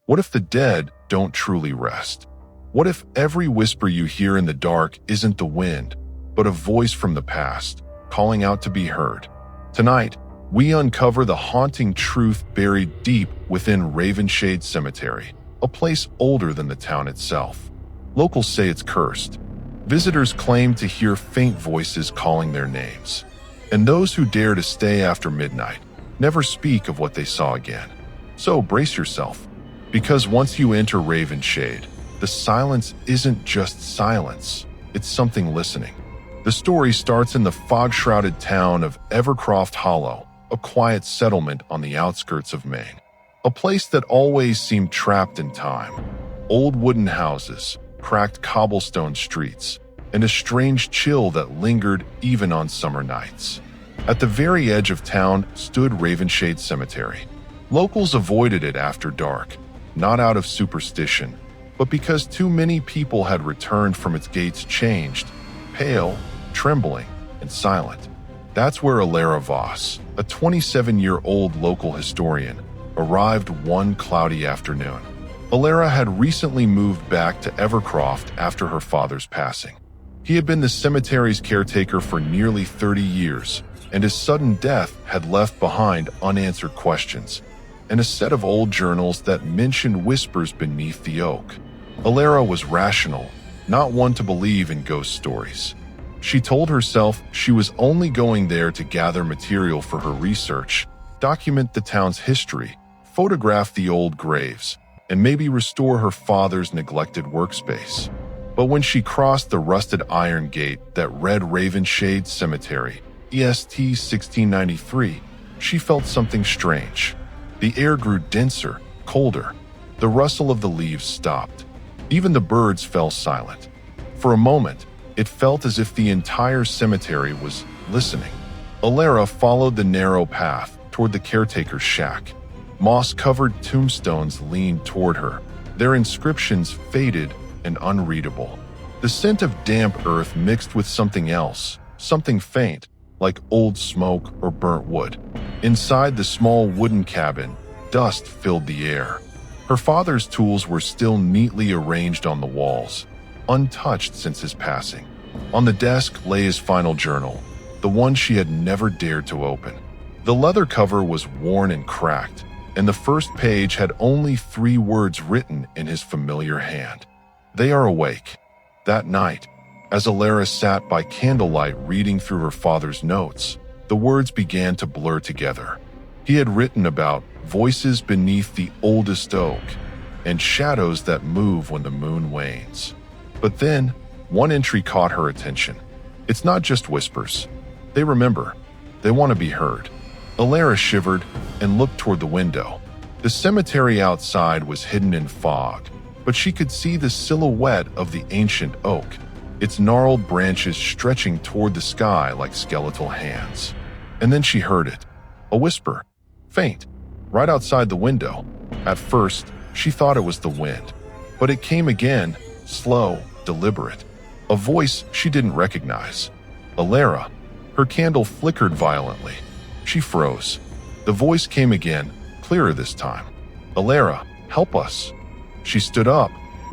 What if the dead don't truly rest? What if every whisper you hear in the dark isn't the wind, but a voice from the past, calling out to be heard? Tonight, we uncover the haunting truth buried deep within Ravenshade Cemetery, a place older than the town itself. Locals say it's cursed. Visitors claim to hear faint voices calling their names. And those who dare to stay after midnight never speak of what they saw again. So brace yourself, because once you enter Ravenshade, the silence isn't just silence, it's something listening. The story starts in the fog-shrouded town of Evercroft Hollow, a quiet settlement on the outskirts of Maine. A place that always seemed trapped in time. Old wooden houses, cracked cobblestone streets, and a strange chill that lingered even on summer nights. At the very edge of town stood Ravenshade Cemetery. Locals avoided it after dark, not out of superstition, but because too many people had returned from its gates changed, pale, trembling, and silent. That's where Alara Voss, a 27-year-old local historian, arrived one cloudy afternoon. Alara had recently moved back to Evercroft after her father's passing. He had been the cemetery's caretaker for nearly 30 years, and his sudden death had left behind unanswered questions and a set of old journals that mentioned whispers beneath the oak. Alara was rational, not one to believe in ghost stories. She told herself she was only going there to gather material for her research, document the town's history, photograph the old graves, and maybe restore her father's neglected workspace. But when she crossed the rusted iron gate that read Ravenshade Cemetery, EST 1693, she felt something strange. The air grew denser, colder. The rustle of the leaves stopped. Even the birds fell silent. For a moment, it felt as if the entire cemetery was listening. Alara followed the narrow path toward the caretaker's shack. Moss-covered tombstones leaned toward her, their inscriptions faded and unreadable. The scent of damp earth mixed with something else, something faint, like old smoke or burnt wood. Inside the small wooden cabin, dust filled the air. Her father's tools were still neatly arranged on the walls, untouched since his passing. On the desk lay his final journal, the one she had never dared to open. The leather cover was worn and cracked, and the first page had only 3 words written in his familiar hand. "They are awake." That night, as Alara sat by candlelight reading through her father's notes, the words began to blur together. He had written about voices beneath the oldest oak and shadows that move when the moon wanes. But then, one entry caught her attention. It's not just whispers. They remember. They want to be heard. Alara shivered and looked toward the window. The cemetery outside was hidden in fog, but she could see the silhouette of the ancient oak, its gnarled branches stretching toward the sky like skeletal hands. And then she heard it. A whisper, faint, right outside the window. At first, she thought it was the wind, but it came again, slow, deliberate. A voice she didn't recognize. Alara. Her candle flickered violently. She froze. The voice came again, clearer this time. "Alara, help us." She stood up,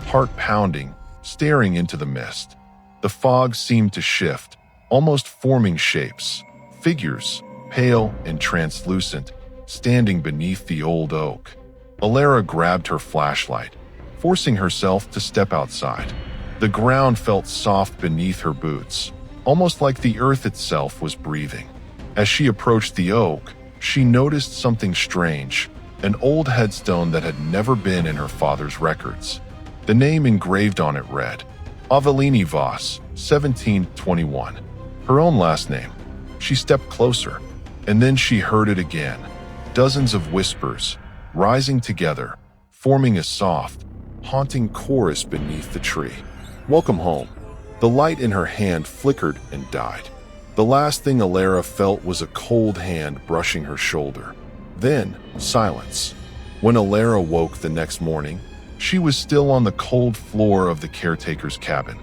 heart pounding, staring into the mist. The fog seemed to shift, almost forming shapes, figures, pale and translucent, standing beneath the old oak. Alara grabbed her flashlight, forcing herself to step outside. The ground felt soft beneath her boots, almost like the earth itself was breathing. As she approached the oak, she noticed something strange, an old headstone that had never been in her father's records. The name engraved on it read, Avelini Voss, 1721. Her own last name. She stepped closer, and then she heard it again. Dozens of whispers, rising together, forming a soft, haunting chorus beneath the tree. "Welcome home." The light in her hand flickered and died. The last thing Alara felt was a cold hand brushing her shoulder. Then, silence. When Alara woke the next morning, she was still on the cold floor of the caretaker's cabin.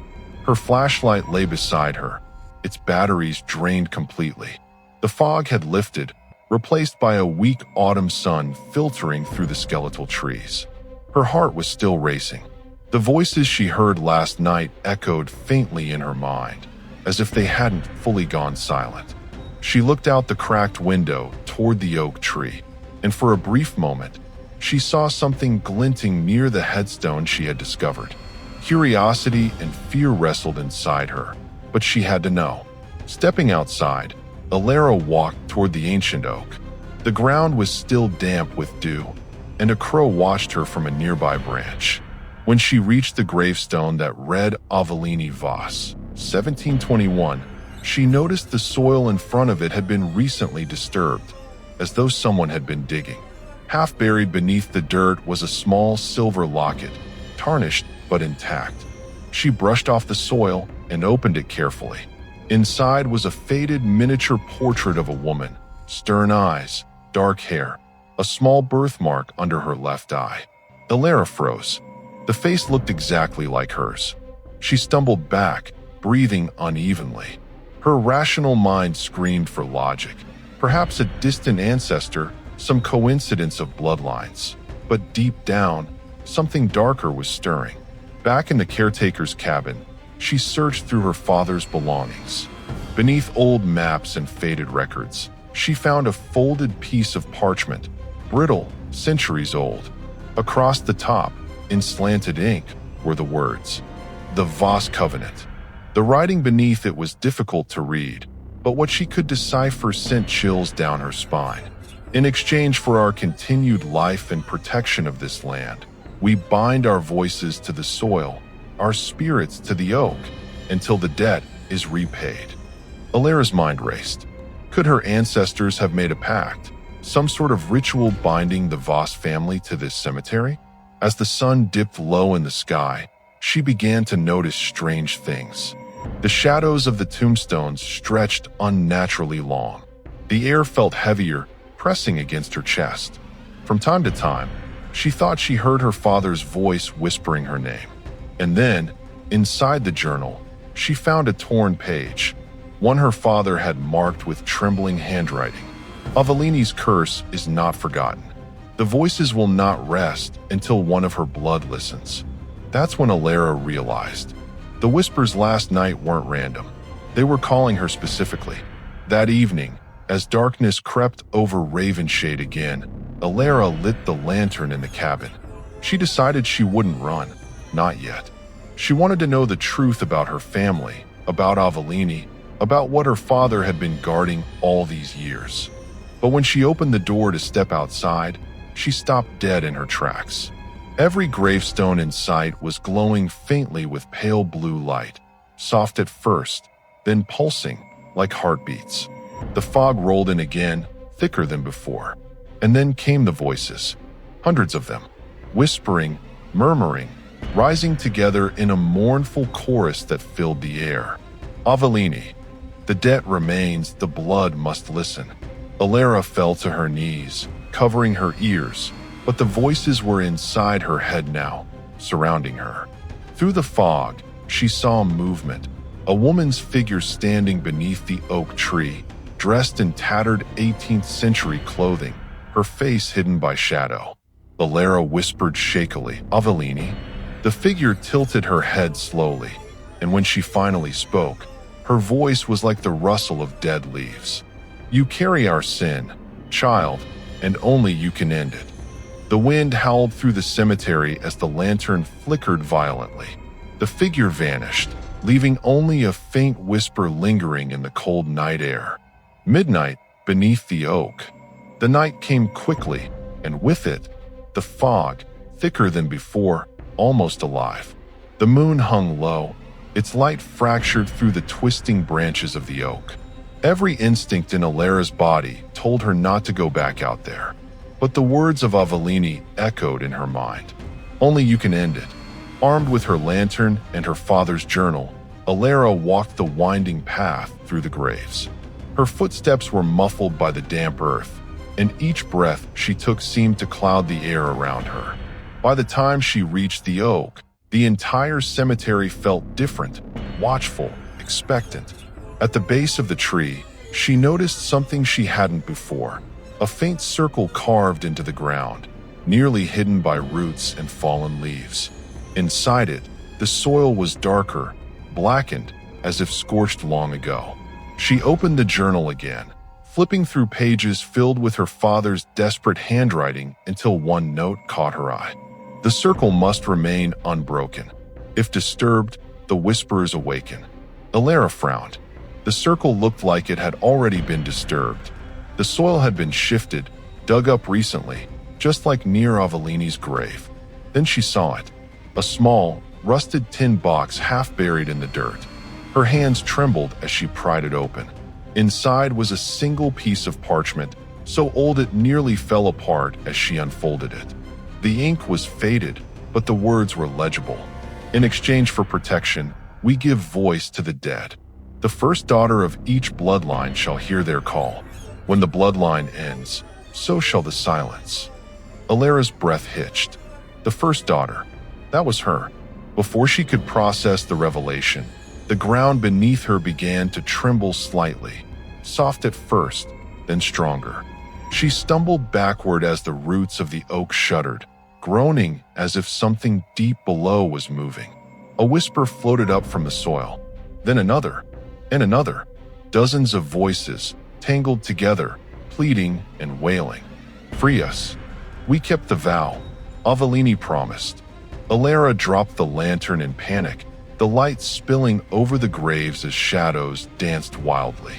Her flashlight lay beside her, its batteries drained completely. The fog had lifted, replaced by a weak autumn sun filtering through the skeletal trees. Her heart was still racing. The voices she heard last night echoed faintly in her mind, as if they hadn't fully gone silent. She looked out the cracked window toward the oak tree, and for a brief moment, she saw something glinting near the headstone she had discovered. Curiosity and fear wrestled inside her, but she had to know. Stepping outside, Alara walked toward the ancient oak. The ground was still damp with dew, and a crow watched her from a nearby branch. When she reached the gravestone that read Avellini Voss, 1721, she noticed the soil in front of it had been recently disturbed, as though someone had been digging. Half buried beneath the dirt was a small silver locket, tarnished but intact. She brushed off the soil and opened it carefully. Inside was a faded miniature portrait of a woman, stern eyes, dark hair, a small birthmark under her left eye. Alara froze. The face looked exactly like hers. She stumbled back, breathing unevenly. Her rational mind screamed for logic. Perhaps a distant ancestor, some coincidence of bloodlines. But deep down, something darker was stirring. Back in the caretaker's cabin, she searched through her father's belongings. Beneath old maps and faded records, she found a folded piece of parchment, brittle, centuries old. Across the top, in slanted ink, were the words, "The Voss Covenant." The writing beneath it was difficult to read, but what she could decipher sent chills down her spine. In exchange for our continued life and protection of this land, we bind our voices to the soil, our spirits to the oak, until the debt is repaid. Alara's mind raced. Could her ancestors have made a pact, some sort of ritual binding the Voss family to this cemetery? As the sun dipped low in the sky, she began to notice strange things. The shadows of the tombstones stretched unnaturally long. The air felt heavier, pressing against her chest. From time to time, she thought she heard her father's voice whispering her name. And then, inside the journal, she found a torn page, one her father had marked with trembling handwriting. Avellini's curse is not forgotten. The voices will not rest until one of her blood listens. That's when Alara realized. The whispers last night weren't random. They were calling her specifically. That evening, as darkness crept over Ravenshade again, Alara lit the lantern in the cabin. She decided she wouldn't run. Not yet. She wanted to know the truth about her family, about Avellini, about what her father had been guarding all these years. But when she opened the door to step outside, she stopped dead in her tracks. Every gravestone in sight was glowing faintly with pale blue light, soft at first, then pulsing like heartbeats. The fog rolled in again, thicker than before. And then came the voices, hundreds of them, whispering, murmuring, rising together in a mournful chorus that filled the air. Avellini, the debt remains, the blood must listen. Alara fell to her knees, covering her ears, but the voices were inside her head now, surrounding her. Through the fog, she saw movement, a woman's figure standing beneath the oak tree, dressed in tattered 18th century clothing, her face hidden by shadow. Alara whispered shakily, "Avellini?" The figure tilted her head slowly, and when she finally spoke, her voice was like the rustle of dead leaves. "You carry our sin, child, and only you can end it." The wind howled through the cemetery as the lantern flickered violently. The figure vanished, leaving only a faint whisper lingering in the cold night air. Midnight beneath the oak. The night came quickly, and with it, the fog, thicker than before, almost alive. The moon hung low, its light fractured through the twisting branches of the oak. Every instinct in Alara's body told her not to go back out there. But the words of Avellini echoed in her mind. Only you can end it. Armed with her lantern and her father's journal, Alara walked the winding path through the graves. Her footsteps were muffled by the damp earth, and each breath she took seemed to cloud the air around her. By the time she reached the oak, the entire cemetery felt different, watchful, expectant. At the base of the tree, she noticed something she hadn't before. A faint circle carved into the ground. nearly hidden by roots and fallen leaves. Inside it, the soil was darker, blackened, as if scorched long ago. She opened the journal again, flipping through pages filled with her father's desperate handwriting until one note caught her eye. The circle must remain unbroken. If disturbed, the whisperers awaken. Alara frowned. The circle looked like it had already been disturbed. The soil had been shifted, dug up recently, just like near Avellini's grave. Then she saw it. A small, rusted tin box half buried in the dirt. Her hands trembled as she pried it open. Inside was a single piece of parchment, so old it nearly fell apart as she unfolded it. The ink was faded, but the words were legible. In exchange for protection, we give voice to the dead. The first daughter of each bloodline shall hear their call. When the bloodline ends, so shall the silence. Alara's breath hitched. The first daughter, that was her. Before she could process the revelation, the ground beneath her began to tremble slightly, soft at first, then stronger. She stumbled backward as the roots of the oak shuddered, groaning as if something deep below was moving. A whisper floated up from the soil, then another, and another. Dozens of voices, tangled together, pleading and wailing. "Free us. We kept the vow," Avellini promised. Alara dropped the lantern in panic, the light spilling over the graves as shadows danced wildly.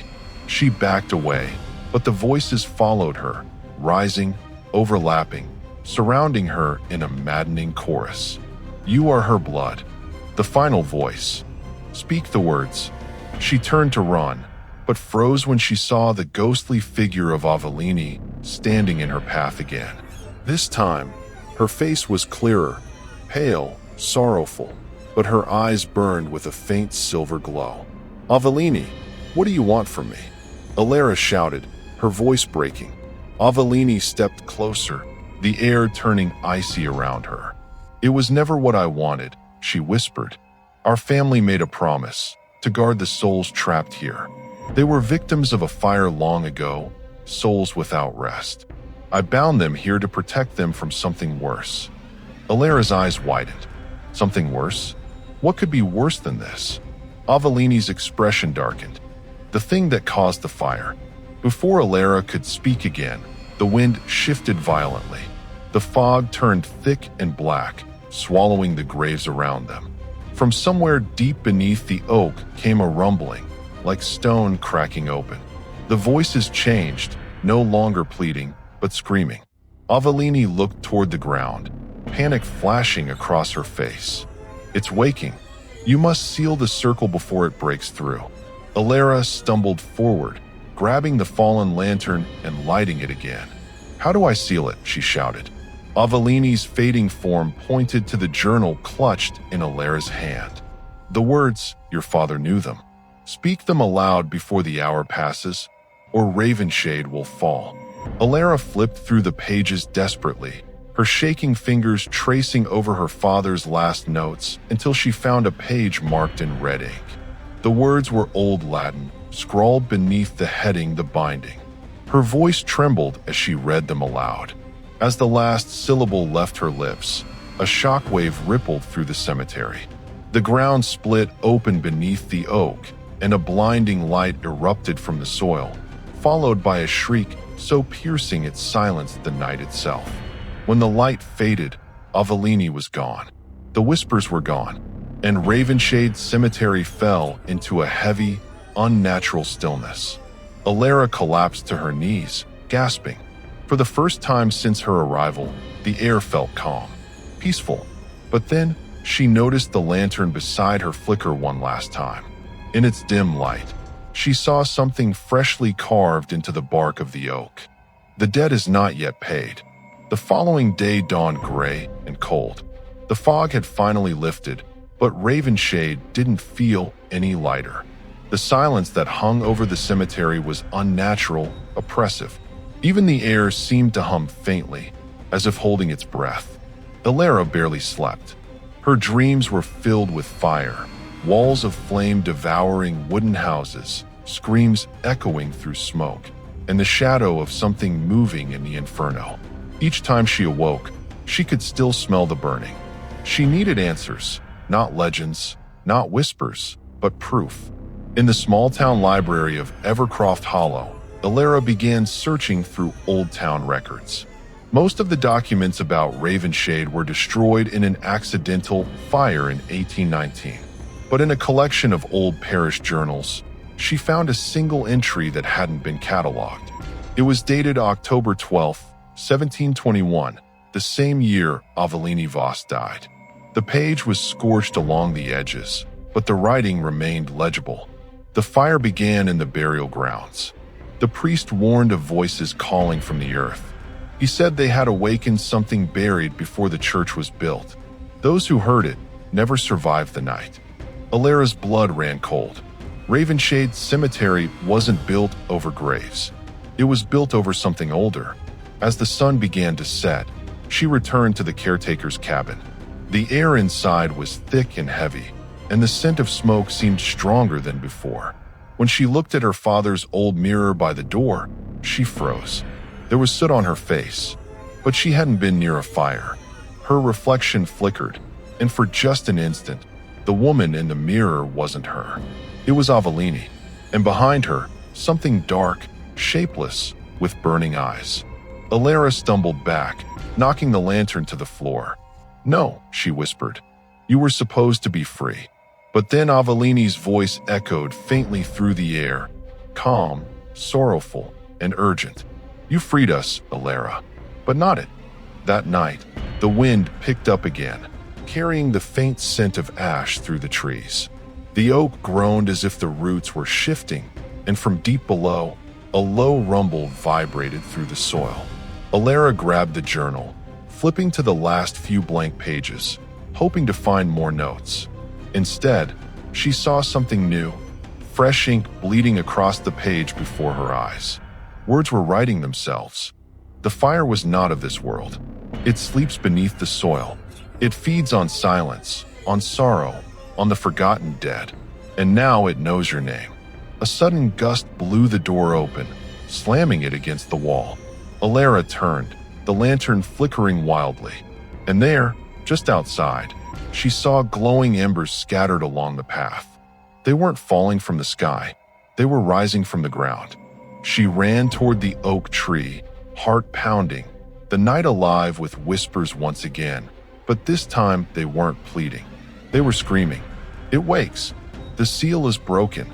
She backed away, but the voices followed her, rising, overlapping, surrounding her in a maddening chorus. "You are her blood." The final voice. "Speak the words." She turned to run, but froze when she saw the ghostly figure of Avellini standing in her path again. This time, her face was clearer, pale, sorrowful, but her eyes burned with a faint silver glow. "Avellini, what do you want from me?" Alara shouted, her voice breaking. Avellini stepped closer, the air turning icy around her. "It was never what I wanted," she whispered. "Our family made a promise to guard the souls trapped here. They were victims of a fire long ago, souls without rest. I bound them here to protect them from something worse." Alara's eyes widened. Something worse? What could be worse than this? Avellini's expression darkened. The thing that caused the fire. Before Alara could speak again, the wind shifted violently. The fog turned thick and black, swallowing the graves around them. From somewhere deep beneath the oak came a rumbling, like stone cracking open. The voices changed, no longer pleading, but screaming. Avellini looked toward the ground, panic flashing across her face. "It's waking. You must seal the circle before it breaks through." Alara stumbled forward, grabbing the fallen lantern and lighting it again. "How do I seal it?" she shouted. Avellini's fading form pointed to the journal clutched in Alara's hand. The words, "Your father knew them. Speak them aloud before the hour passes, or Ravenshade will fall." Alara flipped through the pages desperately, her shaking fingers tracing over her father's last notes until she found a page marked in red ink. The words were Old Latin, scrawled beneath the heading "The Binding." Her voice trembled as she read them aloud. As the last syllable left her lips, a shockwave rippled through the cemetery. The ground split open beneath the oak, and a blinding light erupted from the soil, followed by a shriek so piercing it silenced the night itself. When the light faded, Avellini was gone. The whispers were gone, and Ravenshade Cemetery fell into a heavy, unnatural stillness. Alara collapsed to her knees, gasping. For the first time since her arrival, the air felt calm, peaceful. But then, she noticed the lantern beside her flicker one last time. In its dim light, she saw something freshly carved into the bark of the oak. The debt is not yet paid. The following day dawned gray and cold. The fog had finally lifted, but Ravenshade didn't feel any lighter. The silence that hung over the cemetery was unnatural, oppressive. Even the air seemed to hum faintly, as if holding its breath. Alara barely slept. Her dreams were filled with fire, walls of flame devouring wooden houses, screams echoing through smoke, and the shadow of something moving in the inferno. Each time she awoke, She could still smell the burning. She needed answers, not legends, not whispers, but proof. In the small-town library of Evercroft Hollow, Alara began searching through old town records. Most of the documents about Ravenshade were destroyed in an accidental fire in 1819. But in a collection of old parish journals, she found a single entry that hadn't been cataloged. It was dated October 12, 1721, the same year Avellini Voss died. The page was scorched along the edges, but the writing remained legible. The fire began in the burial grounds. The priest warned of voices calling from the earth. He said they had awakened something buried before the church was built. Those who heard it never survived the night. Alara's blood ran cold. Ravenshade Cemetery wasn't built over graves. It was built over something older. As the sun began to set, she returned to the caretaker's cabin. The air inside was thick and heavy, and the scent of smoke seemed stronger than before. When she looked at her father's old mirror by the door, she froze. There was soot on her face, but she hadn't been near a fire. Her reflection flickered, and for just an instant, the woman in the mirror wasn't her. It was Avellini, and behind her, something dark, shapeless, with burning eyes. Alara stumbled back, knocking the lantern to the floor. "No," she whispered. "You were supposed to be free." But then Avellini's voice echoed faintly through the air, calm, sorrowful, and urgent. "You freed us, Alara, but not it." That night, the wind picked up again, carrying the faint scent of ash through the trees. The oak groaned as if the roots were shifting, and from deep below, a low rumble vibrated through the soil. Alara grabbed the journal, flipping to the last few blank pages, hoping to find more notes. Instead, she saw something new, fresh ink bleeding across the page before her eyes. Words were writing themselves. The fire was not of this world. It sleeps beneath the soil. It feeds on silence, on sorrow, on the forgotten dead. And now it knows your name. A sudden gust blew the door open, slamming it against the wall. Alara turned, the lantern flickering wildly. And there, just outside, she saw glowing embers scattered along the path. They weren't falling from the sky. They were rising from the ground. She ran toward the oak tree, heart pounding, the night alive with whispers once again. But this time they weren't pleading. They were screaming. "It wakes. The seal is broken.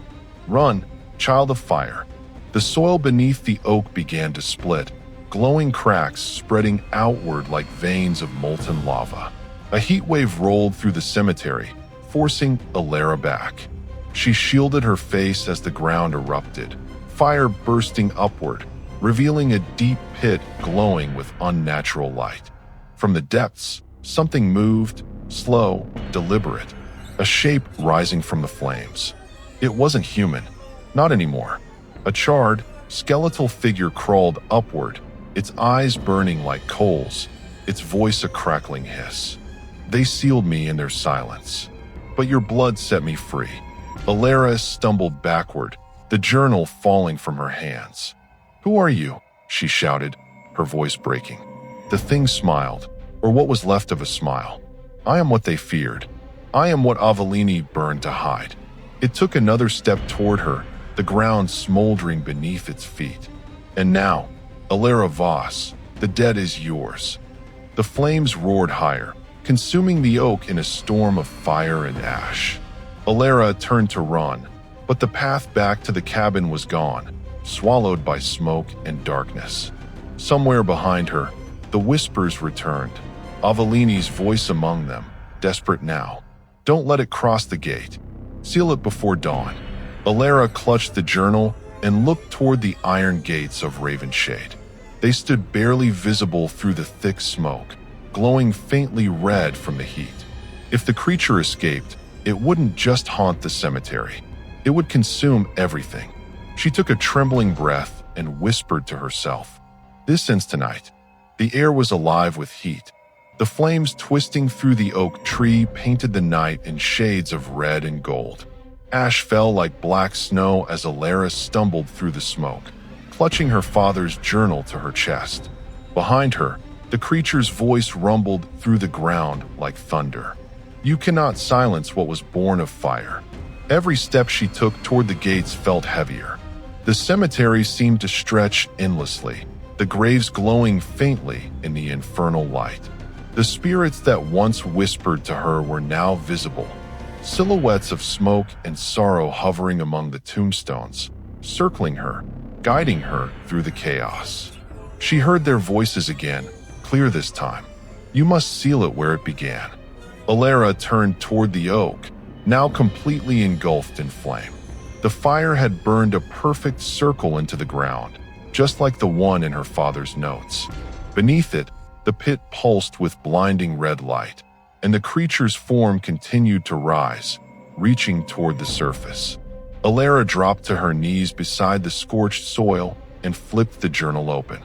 Run, child of fire." The soil beneath the oak began to split, glowing cracks spreading outward like veins of molten lava. A heat wave rolled through the cemetery, forcing Alara back. She shielded her face as the ground erupted, fire bursting upward, revealing a deep pit glowing with unnatural light. From the depths, something moved, slow, deliberate, a shape rising from the flames. It wasn't human, not anymore. A charred, skeletal figure crawled upward, its eyes burning like coals, its voice a crackling hiss. "They sealed me in their silence, but your blood set me free." Alara stumbled backward, the journal falling from her hands. "Who are you?" she shouted, her voice breaking. The thing smiled, or what was left of a smile. "I am what they feared. I am what Avellini burned to hide." It took another step toward her, the ground smoldering beneath its feet. "And now, Alara Voss, the dead is yours." The flames roared higher, consuming the oak in a storm of fire and ash. Alara turned to run, but the path back to the cabin was gone, swallowed by smoke and darkness. Somewhere behind her, the whispers returned, Avellini's voice among them, desperate now. "Don't let it cross the gate. Seal it before dawn." Alara clutched the journal and looked toward the iron gates of Ravenshade. They stood barely visible through the thick smoke, glowing faintly red from the heat. If the creature escaped, it wouldn't just haunt the cemetery. It would consume everything. She took a trembling breath and whispered to herself, "This ends tonight." The air was alive with heat. The flames twisting through the oak tree painted the night in shades of red and gold. Ash fell like black snow as Alara stumbled through the smoke, clutching her father's journal to her chest. Behind her, The creature's voice rumbled through the ground like thunder. You cannot silence what was born of fire. Every step she took toward the gates felt heavier. The cemetery seemed to stretch endlessly, the graves glowing faintly in the infernal light. The spirits that once whispered to her were now visible, silhouettes of smoke and sorrow hovering among the tombstones, circling her, guiding her through the chaos. She heard their voices again, clear this time. You must seal it where it began. Alara turned toward the oak, now completely engulfed in flame. The fire had burned a perfect circle into the ground, just like the one in her father's notes. Beneath it, the pit pulsed with blinding red light, and the creature's form continued to rise, reaching toward the surface. Alara dropped to her knees beside the scorched soil and flipped the journal open.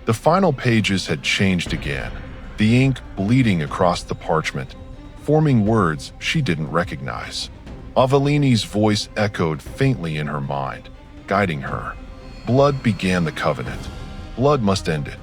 The final pages had changed again, the ink bleeding across the parchment, forming words she didn't recognize. Avellini's voice echoed faintly in her mind, guiding her. Blood began the covenant. Blood must end it.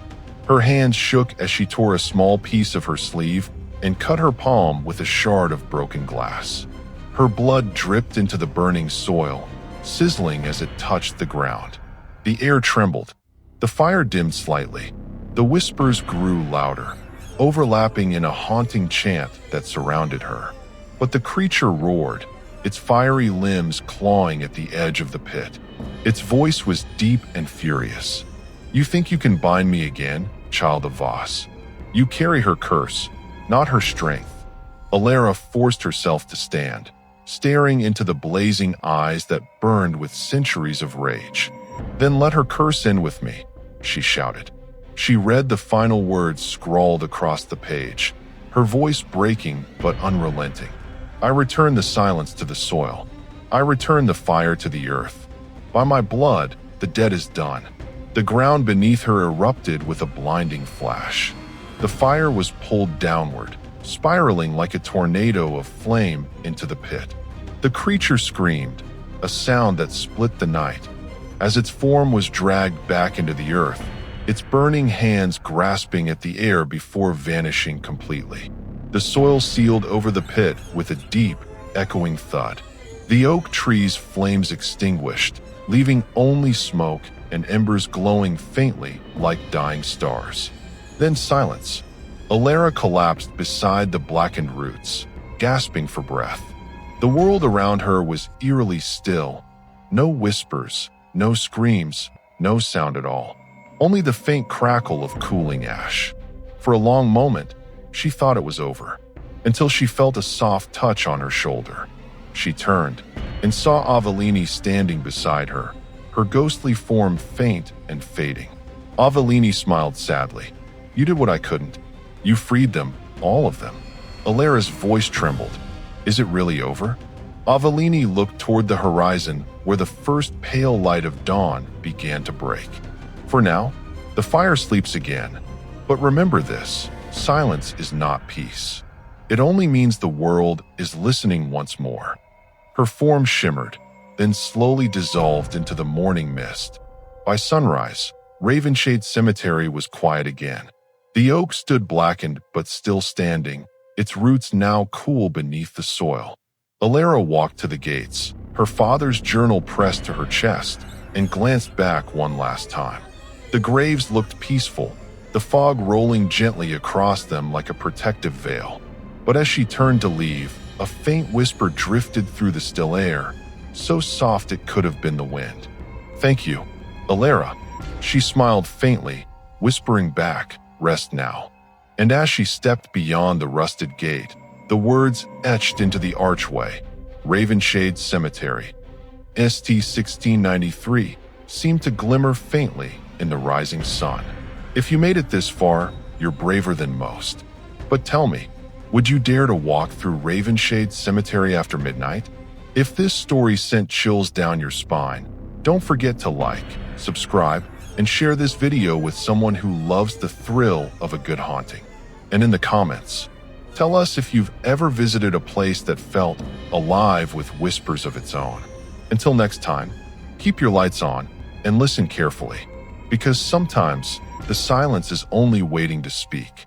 Her hands shook as she tore a small piece of her sleeve and cut her palm with a shard of broken glass. Her blood dripped into the burning soil, sizzling as it touched the ground. The air trembled. The fire dimmed slightly. The whispers grew louder, overlapping in a haunting chant that surrounded her. But the creature roared, its fiery limbs clawing at the edge of the pit. Its voice was deep and furious. You think you can bind me again, child of Voss? You carry her curse, not her strength. Alara forced herself to stand, staring into the blazing eyes that burned with centuries of rage. Then let her curse end with me, she shouted. She read the final words scrawled across the page, her voice breaking but unrelenting. I return the silence to the soil. I return the fire to the earth. By my blood, the dead is done. The ground beneath her erupted with a blinding flash. The fire was pulled downward, spiraling like a tornado of flame into the pit. The creature screamed, a sound that split the night. As its form was dragged back into the earth, its burning hands grasping at the air before vanishing completely. The soil sealed over the pit with a deep, echoing thud. The oak tree's flames extinguished, leaving only smoke and embers glowing faintly like dying stars. Then silence. Alara collapsed beside the blackened roots, gasping for breath. The world around her was eerily still. No whispers, no screams, no sound at all. Only the faint crackle of cooling ash. For a long moment, she thought it was over, until she felt a soft touch on her shoulder. She turned and saw Avellini standing beside her, her ghostly form faint and fading. Avellini smiled sadly. You did what I couldn't. You freed them, all of them. Alara's voice trembled. Is it really over? Avellini looked toward the horizon where the first pale light of dawn began to break. For now, the fire sleeps again. But remember this, silence is not peace. It only means the world is listening once more. Her form shimmered, then slowly dissolved into the morning mist. By sunrise, Ravenshade Cemetery was quiet again. The oak stood blackened but still standing, its roots now cool beneath the soil. Alara walked to the gates, her father's journal pressed to her chest, and glanced back one last time. The graves looked peaceful, the fog rolling gently across them like a protective veil. But as she turned to leave, a faint whisper drifted through the still air, so soft it could have been the wind. Thank you, Alara. She smiled faintly, whispering back, rest now. And as she stepped beyond the rusted gate, the words etched into the archway, Ravenshade Cemetery, ST 1693, seemed to glimmer faintly in the rising sun. If you made it this far, you're braver than most. But tell me, would you dare to walk through Ravenshade Cemetery after midnight? If this story sent chills down your spine, don't forget to like, subscribe, and share this video with someone who loves the thrill of a good haunting. And in the comments, tell us if you've ever visited a place that felt alive with whispers of its own. Until next time, keep your lights on and listen carefully. Because sometimes the silence is only waiting to speak.